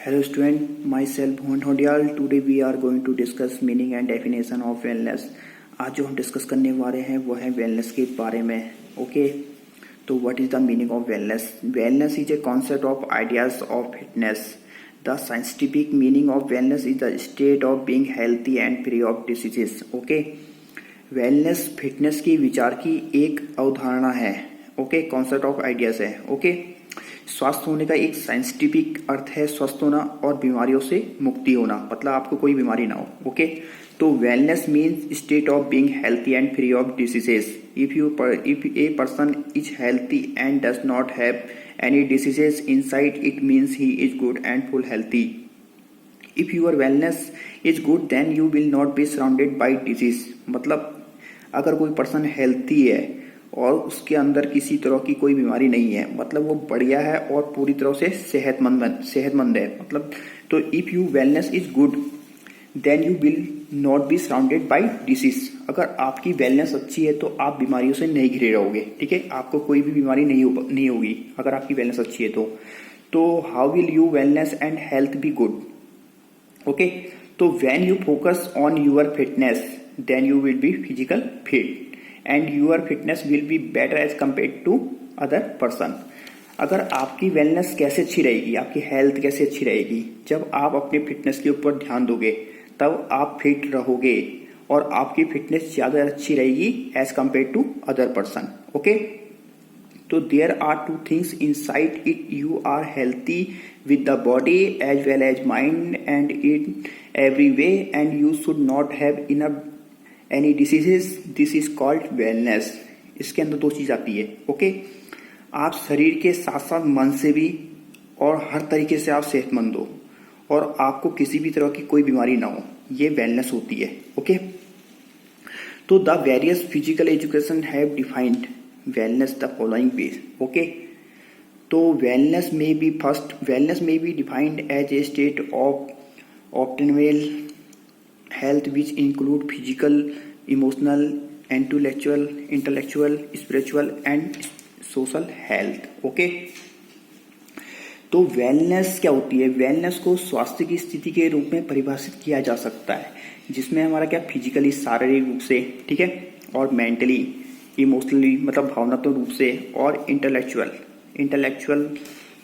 Hello student, myself Bhuvan Hodial. Today we are going to discuss meaning and definition of wellness. आज जो हम discuss करने वाले हैं वो है वेलनेस के बारे में. ओके, तो what is the meaning of wellness? Wellness is a concept of ideas of fitness. The scientific meaning of wellness is the state of being healthy and free of diseases. Okay, wellness fitness की विचार की एक अवधारणा है. Okay, concept of ideas है. Okay, स्वस्थ होने का एक साइंटिफिक अर्थ है स्वस्थ होना और बीमारियों से मुक्ति होना, मतलब आपको कोई बीमारी ना हो. ओके, तो wellness means state of being healthy and free of diseases. If a person is healthy and does not have any diseases inside, it means he is good and full healthy. If your wellness is good then you will not be surrounded by disease. मतलब अगर कोई person healthy है और उसके अंदर किसी तरह की कोई बीमारी नहीं है, मतलब वो बढ़िया है और पूरी तरह से सेहतमंद है. मतलब तो if you wellness is good then you will not be surrounded by disease. अगर आपकी वेलनेस अच्छी है तो आप बीमारियों से नहीं घिरे रहोगे. ठीक है, आपको कोई भी बीमारी नहीं होगी अगर आपकी वेलनेस अच्छी है तो how will you wellness and health be good? Okay, तो when you focus on your fitness then you will be physical fit and your fitness will be better as compared to other person. अगर आपकी wellness कैसे अच्छी रहेगी, आपकी health कैसे अच्छी रहेगी? जब आप अपने फिटनेस के ऊपर ध्यान दोगे तब आप फिट रहोगे और आपकी फिटनेस ज्यादा अच्छी रहेगी as compare to other person. Okay, तो there are two things inside it. You are healthy with the body as well as mind and in every way, and you should not have enough any diseases. This is called wellness. इसके अंदर दो चीज आती है. Okay, आप शरीर के साथ साथ मन से भी और हर तरीके से आप सेहतमंद हो और आपको किसी भी तरह की कोई बीमारी ना हो, ये वेलनेस होती है. ओके, तो the various physical education have defined wellness the following ways. Okay, तो वेलनेस में be defined as a state of optimal health which include physical, emotional, intellectual, spiritual and social health. Okay, तो wellness क्या होती है? Wellness को स्वास्थ्य की स्थिति के रूप में परिभाषित किया जा सकता है जिसमें हमारा क्या फिजिकली शारीरिक रूप से, ठीक है, और मेंटली इमोशनली मतलब भावनात्मक रूप से, और इंटेलेक्चुअल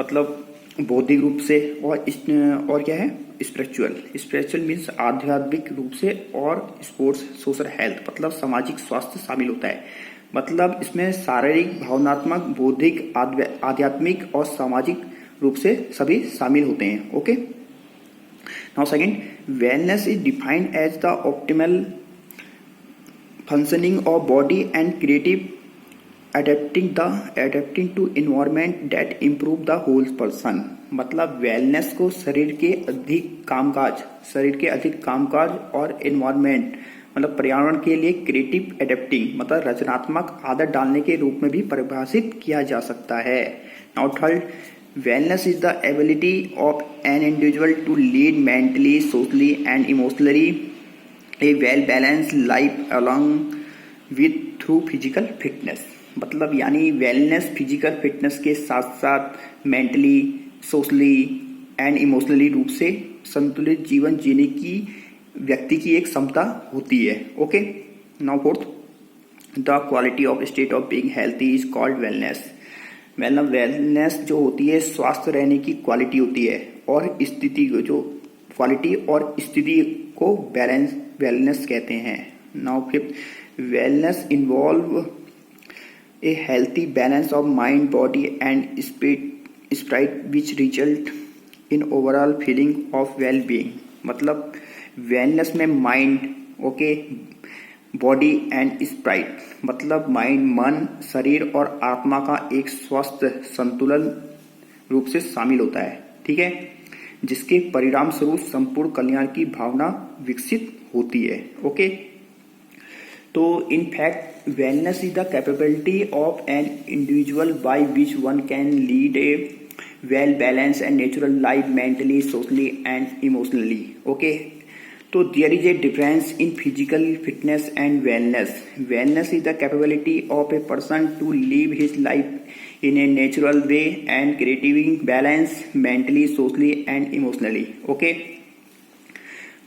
मतलब बौद्धिक रूप से, और क्या है स्पिरिचुअल मीन्स आध्यात्मिक रूप से, और स्पोर्ट्स सोशल हेल्थ मतलब सामाजिक स्वास्थ्य शामिल होता है. मतलब इसमें शारीरिक, भावनात्मक, बौद्धिक, आध्यात्मिक और सामाजिक रूप से सभी शामिल होते हैं. Okay, now second, wellness is defined as the optimal functioning of body and creative adapting to environment that improve the whole person. मतलब वेलनेस को शरीर के अधिक कामकाज और एनवायरमेंट मतलब पर्यावरण के लिए क्रिएटिव एडेप्टिंग मतलब रचनात्मक आदत डालने के रूप में भी परिभाषित किया जा सकता है. Now third, wellness is the ability of an individual to lead mentally, socially and emotionally a well balance life along with through physical fitness. मतलब यानी वेलनेस फिजिकल फिटनेस के साथ साथ मेंटली, सोशली एंड इमोशनली रूप से संतुलित जीवन जीने की व्यक्ति की एक क्षमता होती है. Okay, now fourth, the quality of state of being healthy is called wellness. मतलब वेलनेस जो होती है स्वास्थ्य रहने की क्वालिटी होती है, और स्थिति जो क्वालिटी और स्थिति को वेलनेस कहते हैं. Now fifth, wellness involve a healthy balance of mind, body and spirit which result in overall feeling of well-being. मतलब वेलनेस में mind, okay, body and spirit मतलब माइंड, मन, शरीर और आत्मा का एक स्वस्थ संतुलन रूप से शामिल होता है. ठीक है, जिसके परिणाम स्वरूप संपूर्ण कल्याण की भावना विकसित होती है. ओके, तो in fact wellness is the capability of an individual by which one can lead a well balance and natural life mentally, socially and emotionally. Okay, तो there is a difference in physical fitness and wellness. Wellness is the capability of a person to live his life in a natural way and creating balance mentally, socially and emotionally. Okay,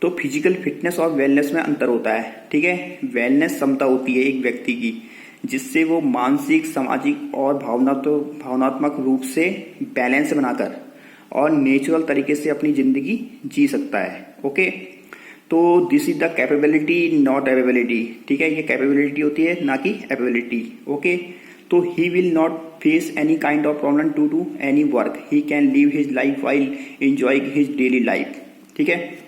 तो physical fitness और wellness में अंतर होता है, ठीक है। Wellness क्षमता होती है एक व्यक्ति की जिससे वो मानसिक, सामाजिक और भावनात्मक रूप से बैलेंस बनाकर और नेचुरल तरीके से अपनी जिंदगी जी सकता है। ओके, तो this is the capability not ability, ठीक है। ये कैपेबिलिटी होती है ना कि एबिलिटी। ओके, तो he will not face any kind of problem to do any work, he can live his life while enjoying his daily life, ठीक है।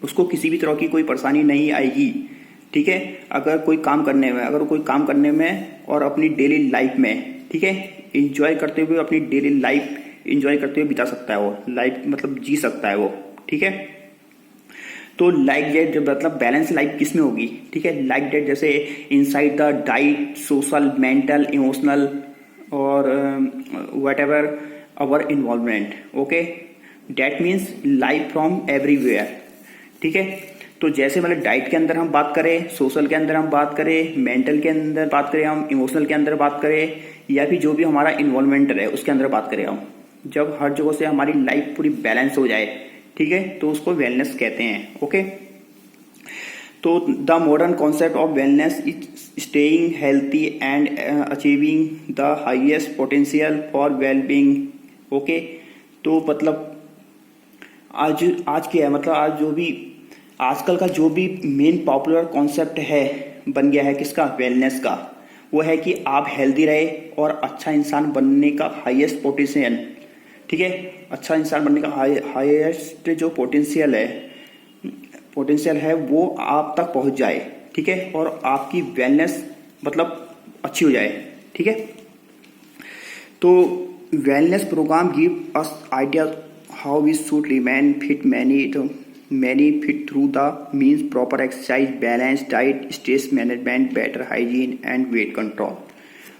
उसको किसी भी तरह की कोई परेशानी नहीं आएगी, ठीक है, अगर कोई काम करने में और अपनी डेली लाइफ में, ठीक है, एंजॉय करते हुए अपनी डेली लाइफ एंजॉय करते हुए बिता सकता है वो लाइफ, मतलब जी सकता है वो, ठीक है। तो लाइक दैट मतलब बैलेंस लाइफ किस में होगी, ठीक है। लाइक दैट जैसे inside the diet, social, mental, emotional और whatever our involvement. Okay, that means life from everywhere, ठीक है। तो जैसे मतलब डाइट के अंदर हम बात करें, सोशल के अंदर हम बात करें, मेंटल के अंदर बात करें, हम इमोशनल के अंदर बात करें, या फिर जो भी हमारा इन्वॉल्वमेंट है उसके अंदर बात करें हम, जब हर जगह से हमारी लाइफ पूरी बैलेंस हो जाए, ठीक है, तो उसको वेलनेस कहते हैं। ओके, तो the modern concept of wellness is staying healthy and achieving the highest potential for well being. Okay, तो मतलब आज क्या है, मतलब आजकल का जो भी मेन पॉपुलर कॉन्सेप्ट है बन गया है किसका, वेलनेस का, वो है कि आप हेल्दी रहे और अच्छा इंसान बनने का हाईएस्ट पोटेंशियल, ठीक है, अच्छा इंसान बनने का हाईएस्ट जो पोटेंशियल है वो आप तक पहुंच जाए, ठीक है, और आपकी वेलनेस मतलब अच्छी हो जाए, ठीक है। तो wellness program give us idea how we should remain fit, many fit through the means proper exercise, balanced diet, stress management, better hygiene and weight control.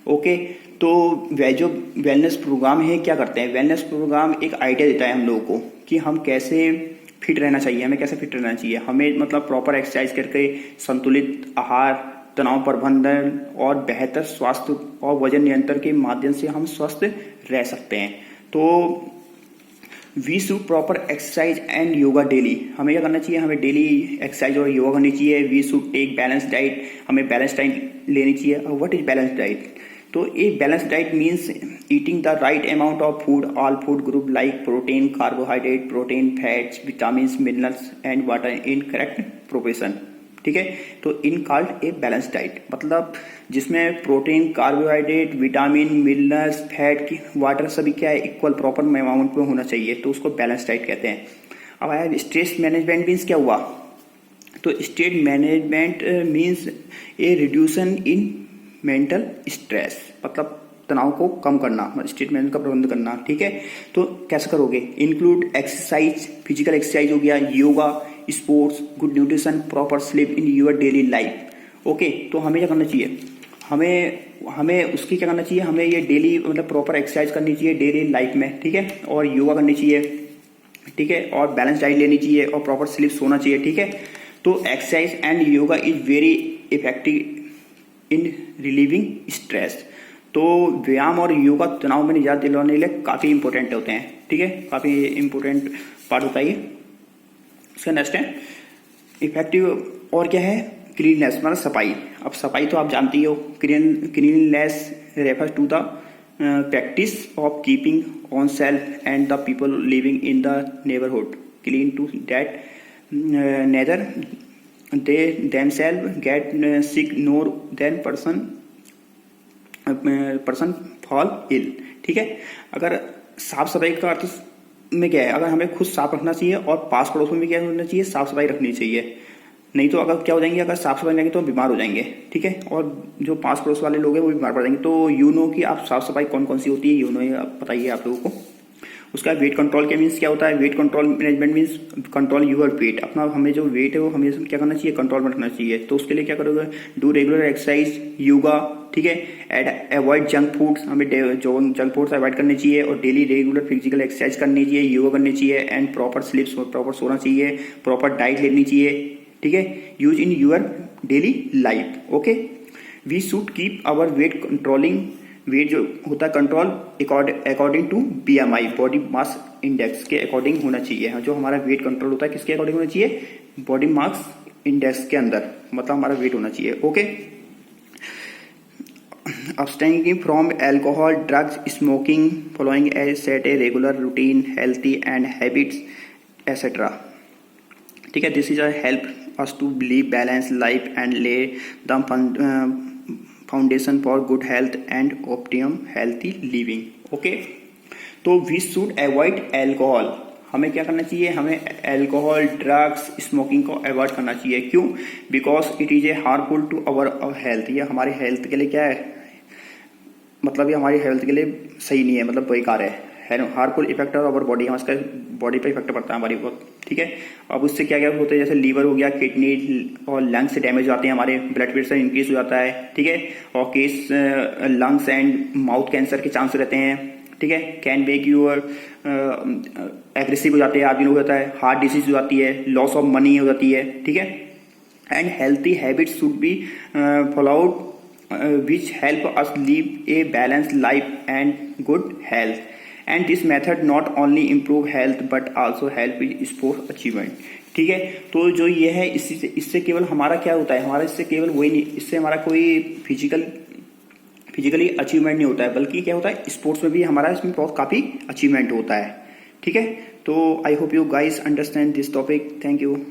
Okay, तो जो वेलनेस प्रोग्राम है क्या करते हैं, वेलनेस प्रोग्राम एक idea देता है हम लोगों को कि हम कैसे फिट रहना चाहिए, हमें कैसे फिट रहना चाहिए, हमें मतलब प्रॉपर एक्सरसाइज करके, संतुलित आहार, तनाव प्रबंधन और बेहतर स्वास्थ्य और वजन नियंत्रण के माध्यम से हम स्वस्थ रह सकते हैं। तो we should proper exercise and yoga daily, हमें क्या करना चाहिए, हमें डेली एक्सरसाइज और योगा करनी चाहिए। We should take balance diet, हमें बैलेंस डाइट लेनी चाहिए। और व्हाट इज बैलेंस डाइट, तो ये balance diet means eating the right amount of food, all food group like protein, carbohydrate, protein, fats, vitamins, minerals and water in correct proportion, ठीक है। तो in called a balance diet, मतलब जिसमें protein, carbohydrate, vitamin, minerals, fat, water सभी क्या है, equal proper amount में होना चाहिए, तो उसको बैलेंस डाइट कहते हैं। अब आया स्ट्रेस मैनेजमेंट मीन्स क्या हुआ, तो stress management means a reduction in mental stress, मतलब तनाव को कम करना, स्ट्रेस मैनेजमेंट का प्रबंध करना, ठीक है। तो कैसे करोगे, इंक्लूड एक्सरसाइज, फिजिकल एक्सरसाइज हो गया, yoga, sports, good nutrition, proper sleep in your daily life. Okay, तो हमें क्या करना चाहिए, हमें उसकी क्या करना चाहिए, हमें ये डेली मतलब प्रॉपर एक्सरसाइज करनी चाहिए डेली लाइफ में, ठीक है, और योगा करनी चाहिए, ठीक है, और बैलेंस डाइट लेनी चाहिए और प्रॉपर स्लीप सोना चाहिए, ठीक है। तो exercise and yoga is very effective in relieving stress, तो व्यायाम और योगा तनाव में निजात दिलाने के लिए काफी इंपॉर्टेंट होते हैं, ठीक है, काफी इंपॉर्टेंट पार्ट होता है ये। उसका नेक्स्ट है इफेक्टिव, और क्या है, क्लीननेस, मतलब सफाई। अब सफाई तो आप जानती ही हो, cleanness refers to the practice of keeping on self and the people living in the neighbourhood clean to that neither they themselves get sick nor then person fall ill, ठीक है। अगर साफ सफाई का अर्थ में क्या है, अगर हमें खुद साफ रखना चाहिए और पास पड़ोस में भी क्या होना चाहिए, साफ सफाई रखनी चाहिए, नहीं तो अगर क्या हो जाएंगे, अगर साफ सफाई रहेंगे तो बीमार हो जाएंगे, ठीक है, और जो पास पड़ोस वाले लोग हैं वो बीमार पड़ जाएंगे। तो यू नो कि आप साफ सफाई कौन कौन सी होती है, यू नो बताइए आप लोगों को। उसका वेट कंट्रोल के मीन्स क्या होता है, weight control management means control your weight, अपना हमें जो वेट है वो हमें क्या करना चाहिए, कंट्रोल में रखना चाहिए। तो उसके लिए क्या करोगे, डू रेगुलर एक्सरसाइज, योगा, ठीक है, अवॉइड जंक फूड्स, हमें जो जंक फूड्स अवॉइड करने चाहिए और डेली रेगुलर फिजिकल एक्सरसाइज करनी चाहिए, योगा करनी चाहिए एंड प्रॉपर स्लीप, प्रॉपर सोना चाहिए, प्रॉपर डाइट लेनी चाहिए, ठीक है, use in your daily life. Okay, we should keep our weight controlling weight जो होता है control according to BMI, body mass index के अकॉर्डिंग होना चाहिए। जो हमारा वेट कंट्रोल होता है किसके अकॉर्डिंग होना चाहिए, बॉडी मास इंडेक्स के अंदर, मतलब हमारा वेट होना चाहिए। Okay, abstaining from alcohol, drugs, smoking, following a set a regular routine, healthy and habits, etc. ठीक है, this is a help us to live balanced life and lay the foundation for good health and optimum healthy living. Okay, तो we should avoid alcohol. हमें क्या करना चाहिए, हमें alcohol, drugs, smoking को avoid करना चाहिए। क्यों? Because it is a harmful to our health. ये हमारी हेल्थ के लिए क्या है, मतलब ये हमारी हेल्थ के लिए सही नहीं है, मतलब बेकार है ना। Harmful effect of our body, हमारे बॉडी पे इफेक्ट पड़ता है हमारी बहुत, ठीक है। अब उससे क्या क्या होता है, जैसे लीवर हो गया, किडनी और लंग्स डैमेज हो जाते हैं, हमारे ब्लड प्रेशर इंक्रीज हो जाता है, ठीक है। और case lungs and mouth cancer के चांस रहते हैं, ठीक है। कैन मेक यूर एग्रेसिव हो जाते हैं आदमी लोग, होता है हार्ट डिसीज हो जाती है, लॉस ऑफ मनी हो जाती है, ठीक है। And healthy habits should be followed which help us live a balanced life and good health, and this method not only improve health but also help with sports achievement। ठीक है, तो जो ये है इससे केवल हमारा क्या होता है, हमारा इससे केवल वही नहीं, इससे हमारा कोई फिजिकली अचीवमेंट नहीं होता है, बल्कि क्या होता है, स्पोर्ट्स में भी हमारा इसमें बहुत काफी अचीवमेंट होता है। ठीक है, तो I hope you guys understand this topic. Thank you.